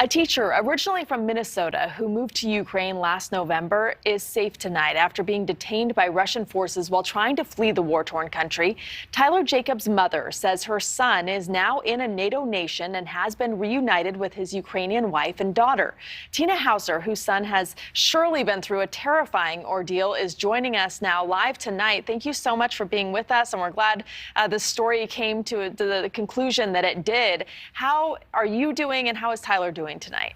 A teacher originally from Minnesota who moved to Ukraine last November is safe tonight after being detained by Russian forces while trying to flee the war-torn country. Tyler Jacobs' mother says her son is now in a NATO nation and has been reunited with his Ukrainian wife and daughter. Tina Hauser, whose son has surely been through a terrifying ordeal, is joining us now live tonight. Thank you so much for being with us, and we're glad the story came to the conclusion that it did. How are you doing, and how is Tyler doing tonight?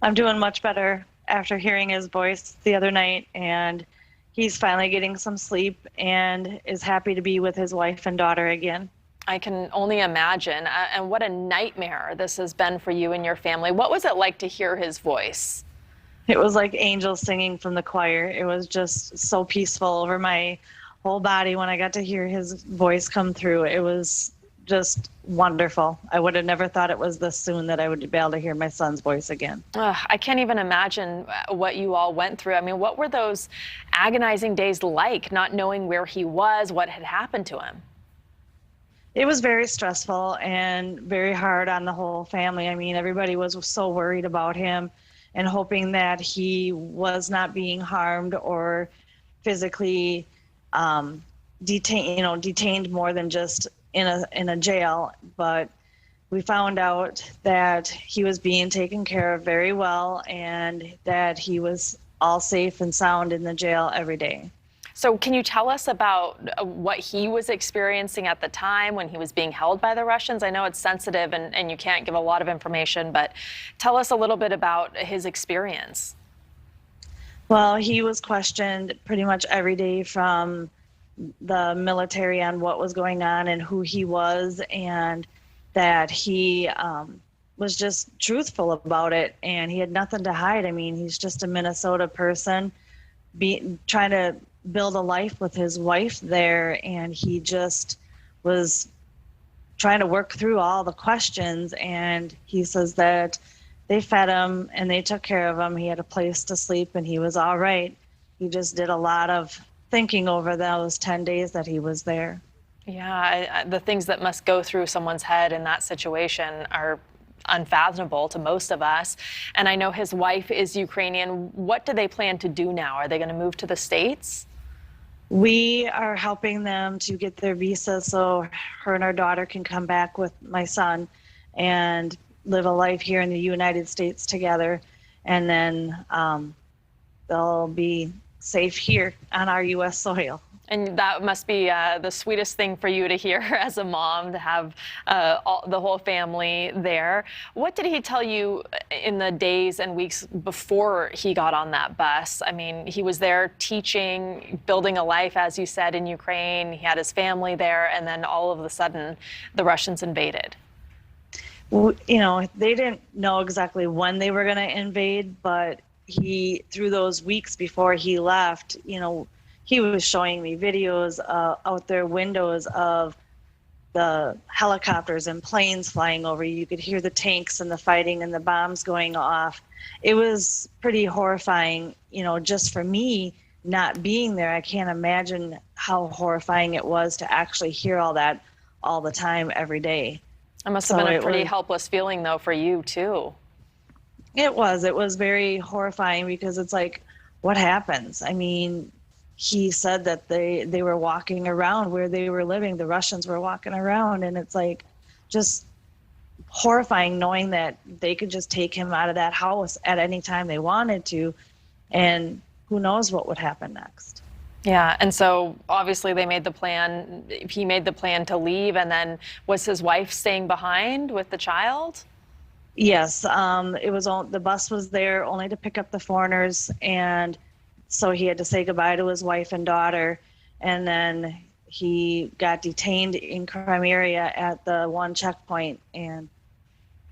I'm doing much better after hearing his voice the other night, and he's finally getting some sleep and is happy to be with his wife and daughter again. I can only imagine. And what a nightmare this has been for you and your family. What was it like to hear his voice? It was like angels singing from the choir. It was just so peaceful over my whole body when I got to hear his voice come through. It was just wonderful. I would have never thought it was this soon that I would be able to hear my son's voice again. I can't even imagine what you all went through. I mean, what were those agonizing days like, not knowing where he was, what had happened to him? It was very stressful and very hard on the whole family. I mean, everybody was so worried about him and hoping that he was not being harmed or physically detained more than just in a jail. But we found out that he was being taken care of very well and that he was all safe and sound in the jail every day. So can you tell us about what he was experiencing at the time when he was being held by the Russians? I know it's sensitive and you can't give a lot of information, but tell us a little bit about his experience. Well, he was questioned pretty much every day from the military on what was going on and who he was, and that he was just truthful about it, and he had nothing to hide. I mean, he's just a Minnesota person trying to build a life with his wife there, and he just was trying to work through all the questions. And he says that they fed him and they took care of him. He had a place to sleep and he was all right. He just did a lot of thinking over those 10 days that he was there. Yeah, the things that must go through someone's head in that situation are unfathomable to most of us. And I know his wife is Ukrainian. What do they plan to do now? Are they going to move to the States? We are helping them to get their visa so her and our daughter can come back with my son and live a life here in the United States together. And then they'll be safe here on our U.S. soil. And that must be the sweetest thing for you to hear as a mom, to have the whole family there. What did he tell you in the days and weeks before he got on that bus? I mean, he was there teaching, building a life, as you said, in Ukraine. He had his family there, and then all of a sudden, the Russians invaded. Well, you know, they didn't know exactly when they were going to invade, but through those weeks before he left, you know, he was showing me videos out their windows of the helicopters and planes flying over. You could hear the tanks and the fighting and the bombs going off. It was pretty horrifying, you know, just for me not being there. I can't imagine how horrifying it was to actually hear all that all the time, every day. It must have been a pretty helpless feeling, though, for you, too. It was very horrifying because it's like, what happens? I mean, he said that they were walking around where they were living. The Russians were walking around, and it's like just horrifying knowing that they could just take him out of that house at any time they wanted to, and who knows what would happen next. Yeah, and so obviously they made the plan, he made the plan to leave, and then was his wife staying behind with the child? Yes, the bus was there only to pick up the foreigners, and so he had to say goodbye to his wife and daughter, and then he got detained in Crimea at the one checkpoint, and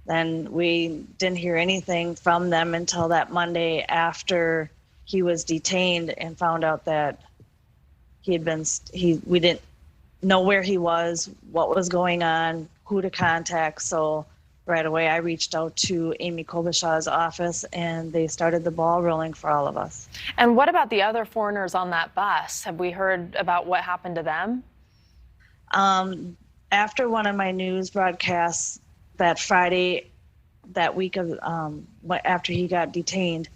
then we didn't hear anything from them until that Monday after he was detained, and found out that we didn't know where he was, what was going on, who to contact. So right away, I reached out to Amy Kobashaw's office, and they started the ball rolling for all of us. And what about the other foreigners on that bus? Have we heard about what happened to them? After one of my news broadcasts that Friday, that week of after he got detained,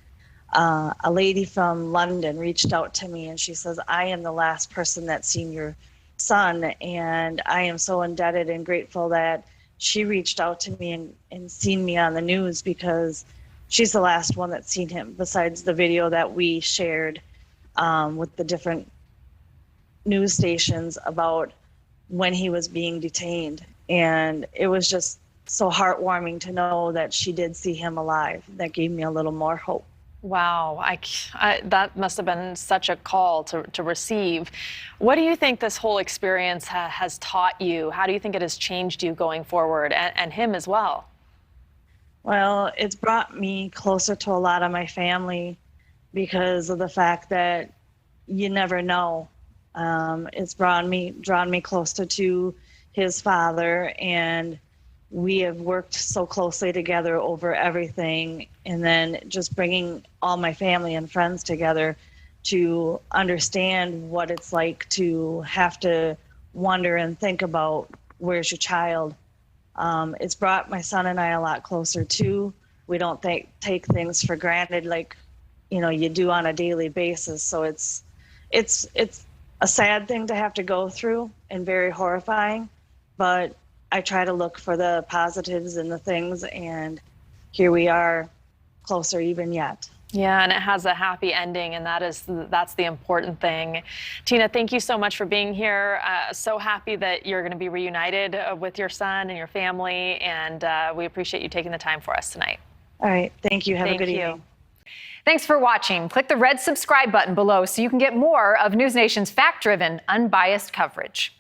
a lady from London reached out to me and she says, I am the last person that's seen your son, and I am so indebted and grateful that she reached out to me and seen me on the news, because she's the last one that's seen him, besides the video that we shared with the different news stations about when he was being detained. And it was just so heartwarming to know that she did see him alive. That gave me a little more hope. Wow, that must have been such a call to receive. What do you think this whole experience has taught you? How do you think it has changed you going forward, and him as well? Well, it's brought me closer to a lot of my family because of the fact that you never know. It's drawn me closer to his father, and we have worked so closely together over everything. And then just bringing all my family and friends together to understand what it's like to have to wonder and think about, where's your child? It's brought my son and I a lot closer too. We don't take things for granted like, you do on a daily basis. So it's a sad thing to have to go through and very horrifying, but I try to look for the positives in the things, and here we are, closer even yet. Yeah, and it has a happy ending, and that's the important thing. Tina, thank you so much for being here. So happy that you're going to be reunited with your son and your family, and we appreciate you taking the time for us tonight. All right, thank you. Have a good evening. Thanks for watching. Click the red subscribe button below so you can get more of NewsNation's fact-driven, unbiased coverage.